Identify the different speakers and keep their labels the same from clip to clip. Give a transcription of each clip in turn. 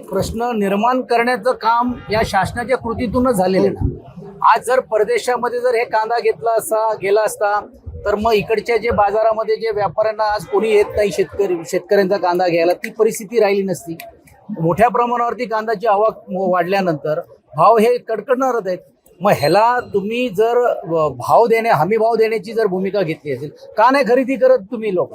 Speaker 1: प्रश्न निर्माण करण्याचं काम या शासनाच्या कृतीतूनच झालेलं आहे ना। आज जर परदेशामध्ये जर हे कांदा गेला असता तर मग इकडच्या जे बाजारामध्ये जे व्यापाऱ्यांना आज कोणी येत नाही शेतकऱ्यांचा कांदा घ्यायला, ती परिस्थिती राहिली नसती। मोठ्या प्रमाणावरती कांद्याची आवक वाढल्यानंतर भाव हे कडकडणारच आहेत। मग ह्याला तुम्ही जर हमी भाव देण्याची जर भूमिका घेतली असेल, का नाही खरेदी करत तुम्ही लोक?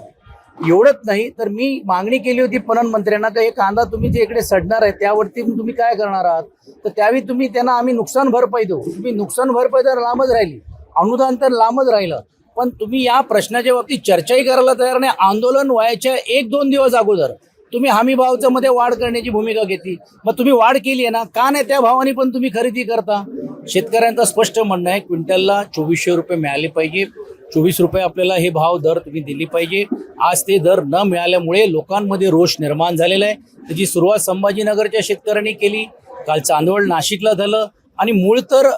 Speaker 1: एवढंच नाही तर मी मागणी केली होती पणन मंत्र्यांना की हे कांदा तुम्ही जे इकडे सडणार आहे त्यावरती तुम्ही काय करणार आहात, तर त्यावेळी तुम्ही त्यांना आम्ही नुकसान भरपाई देऊ। तुम्ही नुकसान भरपाई तर लांबच राहिली, अनुदान तर लांबच राहिलं, पण तुम्ही या प्रश्नाच्या बाबतीत चर्चाही करायला तयार नाही। आंदोलन व्हायच्या 1-2 दिवस अगोदर तुम्ही हमी भावाच्या मध्ये वाढ करण्याची भूमिका घेतली। मग तुम्ही वाढ केली आहे ना, का नाही त्या भावाने पण तुम्ही खरेदी करता? शेतकऱ्यांचं स्पष्ट म्हणणं आहे क्विंटलला 2400 रुपये मिळाले पाहिजे, 24 रुपये आपल्याला हे भाव दर तुम्ही दिली पाहिजे। आज ते दर न मिळाल्यामुळे लोकांमध्ये रोष निर्माण झालेला आहे। त्याची सुरुवात संभाजीनगरच्या शेतकऱ्यांनी केली, काल चांदवड नाशिकला झालं, आणि मूळ तर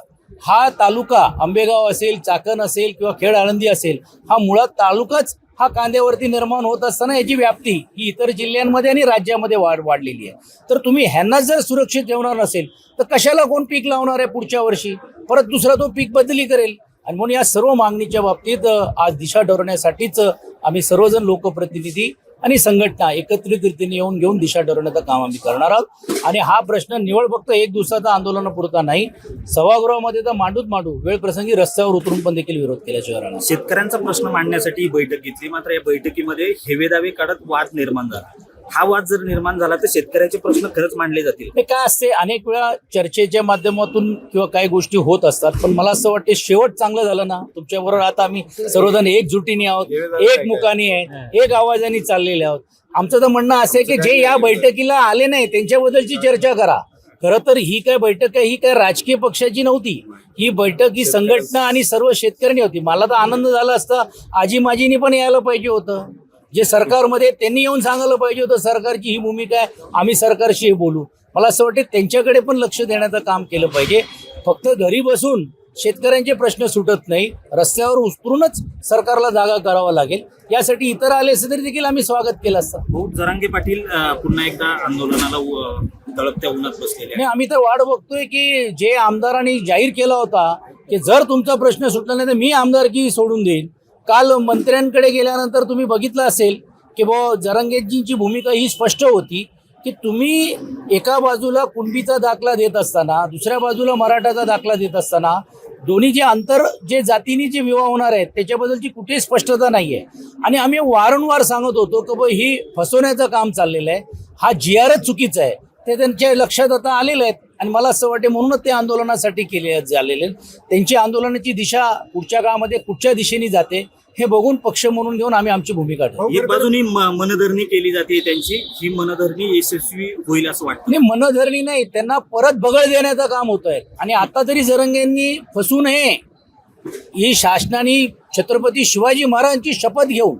Speaker 1: हा तालुका आंबेगाव असेल, चाकण असेल किंवा खेड आळंदी असेल, हा मुळात तालुकाच हा कांद्यावरती निर्माण होत असताना याची व्याप्ती ही इतर जिल्ह्यांमध्ये आणि राज्यामध्ये वाढलेली आहे। तर तुम्ही ह्यांना जर सुरक्षित ठेवणार नसेल तर कशाला कोण पीक लावणार आहे पुढच्या वर्षी? परत दुसरा तो पीक बदली करेल। आणि म्हणून या सर्व मागणीच्या बाबतीत आज दिशा ठरवण्यासाठीच आम्ही सर्वजण लोकप्रतिनिधी आणि संघटना एकत्रित रीतीने येऊन घेऊन दिशा ठरवण्याचं काम आम्ही करणार आहोत। आणि हा प्रश्न निवड फक्त 1 दिवसाचा आंदोलनापुरता नाही, सभागृहामध्ये तर मांडू वेळ प्रसंगी रस्त्यावर उतरून पण देखील विरोध केल्याशिवाय राहणार।
Speaker 2: शेतकऱ्यांचा प्रश्न मांडण्यासाठी ही बैठक घेतली, मात्र या बैठकीमध्ये हेवेदावे काढत वाद निर्माण झाला। हा वाद जर निर्माण झाला तर शेतकऱ्याचे प्रश्न खरंच मांडले जातील?
Speaker 1: हे काय असते, अनेक वेळा चर्चेच्या माध्यमातून किंवा काही गोष्टी होत असतात, पण मला असं वाटते शेवट चांगलं झालं ना। तुमच्याबरोबर आता आम्ही सर्वजण एकजुटीने आहोत, एकमुखाने आहे, एक आवाजाने चाललेले आहोत। आमचं तर म्हणणं असं आहे की जे या बैठकीला आले नाही त्यांच्याबद्दलची चर्चा करा। खरं तर ही काय बैठक आहे, ही काय राजकीय पक्षाची नव्हती, ही बैठक ही संघटना आणि सर्व शेतकऱ्यांनी होती। मला तर आनंद झाला असता आजी माजीनी पण यायला पाहिजे होतं, जे सरकारमध्ये त्यांनी येऊन सांगायला पाहिजे होतं सरकारची ही भूमिका आहे, आम्ही सरकारशी बोलू। मला असं वाटतं त्यांच्याकडे पण लक्ष देण्याचं काम केलं पाहिजे। फक्त घरी बसून शेतकऱ्यांचे प्रश्न सुटत नाही, रस्त्यावर उतरूनच सरकारला जागा करावा लागेल। यासाठी इतर आले असते तरी देखील आम्ही स्वागत केलं असतं।
Speaker 2: भाऊ जरांगे पाटील पुन्हा एकदा आंदोलनाला तळपत्या उन्हात बसलेले
Speaker 1: नाही, आम्ही तर वाट बघतोय की जे आमदारांनी जाहीर केला होता की जर तुमचा प्रश्न सुटला नाही तर मी आमदारकी सोडून देईन। काल मंत्र्यांकडे गेल्यानंतर तुम्ही बघितलं असेल की जरांगेजींची भूमिका ही स्पष्ट होती की तुम्ही एका बाजूला कुणबीचा दाखला देत असताना दुसऱ्या बाजूला मराठाचा दाखला देत असताना दोन्ही जे जातीने जे विवाह होणार आहेत त्याच्याबद्दलची कुठेही स्पष्टता नाही आहे। आणि आम्ही वारंवार सांगत होतो की ही फसवण्याचं काम चाललेलं आहे, हा GRच चुकीचा आहे, ते त्यांच्या लक्षात आता आलेलं आहे। आणि मला असं वाटते म्हणूनच ते आंदोलनासाठी झालेले त्यांची आंदोलनाची दिशा पुढच्या काळामध्ये कुठच्या दिशेने जाते हे बघून पक्ष म्हणून घेऊन आम्ही आमची भूमिका ठेवू।
Speaker 2: एक बाजूनी मनधरणी केली जाते त्यांची, ही मनधरणी यशस्वी होईल असं वाटतं?
Speaker 1: नाही, मनधरणी नाही, त्यांना परत बगळ देण्याचं काम होत आहे। आणि आता तरी जरांगेंनी फसू नये, ही शासनाने छत्रपती शिवाजी महाराजांची शपथ घेऊन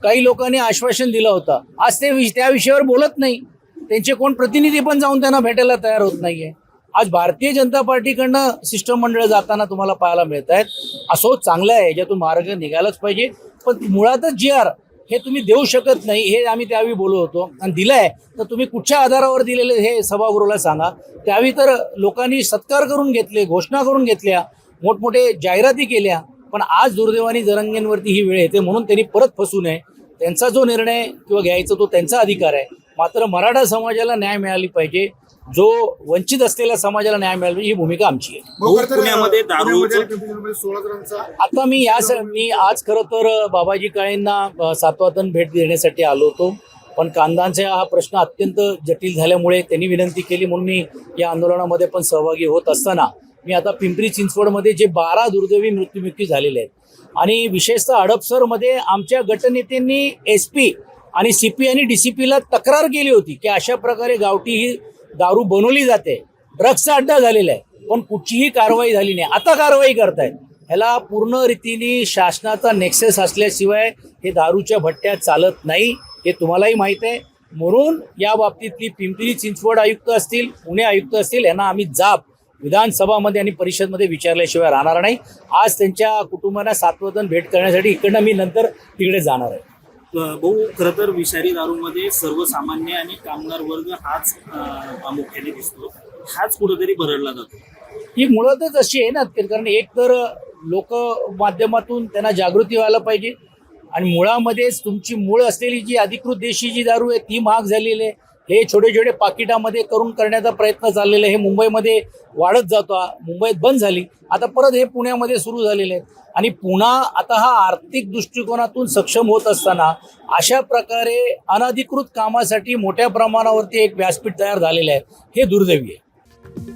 Speaker 1: काही लोकांनी आश्वासन दिलं होतं, आज ते त्या विषयावर बोलत नाही, त्यांचे कोण प्रतिनिधी पण जाऊन त्यांना भेटायला तयार होत नाहीये। आज भारतीय जनता पार्टीकडनं शिष्टमंडळ जाताना तुम्हाला पाहायला मिळत आहेत। असो, चांगलं आहे, याच्यातून मार्ग निघालाच पाहिजे, पण मुळातच GR हे तुम्ही देऊ शकत नाही हे आम्ही त्यावेळी बोललो होतो। आणि दिलंय तर तुम्ही कुठच्या आधारावर दिलेले हे सभागृहाला सांगा। त्यावेळी तर लोकांनी सत्कार करून घेतले, घोषणा करून घेतल्या, मोठमोठे जाहिराती केल्या, पण आज दुर्दैवाने जरांगेंवरती ही वेळ येते म्हणून त्यांनी परत फसू नये। त्यांचा जो निर्णय किंवा घ्यायचा तो त्यांचा अधिकार आहे, मात्र मराठा समाजाला न्याय मिळाली पाहिजे, जो वंचित असलेल्या समाजाला न्याय मिळाला पाहिजे, ही भूमिका आमची आहे।
Speaker 2: पुण्यामध्ये दारू
Speaker 1: आता मी आज खरं तर बाबाजी काळेंना 7वा तण भेट देण्यासाठी आलो होतो, पण कांद्याचा हा प्रश्न अत्यंत जटिल झाल्यामुळे त्यांनी विनंती केली म्हणून मी या आंदोलनामध्ये पण सहभागी होत असताना मी आता पिंपरी चिंचवडमध्ये जे 12 दुर्दैवी मृत्युमुखी झालेले आहेत आणि विशेषतः हडपसरमध्ये आमच्या गटनेत्यांनी SP आणि CP आणि DCPला तक्रार केली होती की अशा प्रकारे गावठी ही दारू बनवली जाते, ड्रग्सचा अड्डा झालेला आहे, पण कुठचीही कारवाई झाली नाही। आता कारवाई करतायत, ह्याला पूर्ण रीतीने शासनाचा नेक्सस असल्याशिवाय हे दारूच्या भट्ट्या चालत नाही, हे तुम्हालाही माहीत आहे। म्हणून या बाबतीतली पिंपरी चिंचवड आयुक्त असतील, पुणे आयुक्त असतील, यांना आम्ही जाब विधानसभामध्ये आणि परिषदमध्ये विचारल्याशिवाय राहणार नाही। आज त्यांच्या कुटुंबांना 7वा तण भेट करण्यासाठी इकडनं मी नंतर तिकडे जाणार आहे।
Speaker 2: भाऊ, खरं तर विषारी दारूमध्ये सर्वसामान्य आणि कामगार वर्ग हाच प्रामुख्याने दिसतो, हाच कुठेतरी भरडला जातो.
Speaker 1: ही मुळातच अशी आहे ना, कारण एक तर लोक माध्यमातून त्यांना जागृती व्हायला पाहिजे आणि मुळामध्येच तुमची मूळ असलेली जी अधिकृत देशी जी दारू आहे ती महाग झालेली आहे. हे छोटे छोटे पाकिटामध्ये करून करण्याचा प्रयत्न चाललेला आहे. हे मुंबईमध्ये वाढत जातो, मुंबईत बंद झाली, आता परत हे पुण्यामध्ये सुरू झालेले आहे. आणि पुन्हा आता हा आर्थिक दृष्टिकोनातून सक्षम होत असताना अशा प्रकारे अनधिकृत कामासाठी मोठ्या प्रमाणावरती एक व्यासपीठ तयार झालेलं आहे. हे दुर्दैवी आहे.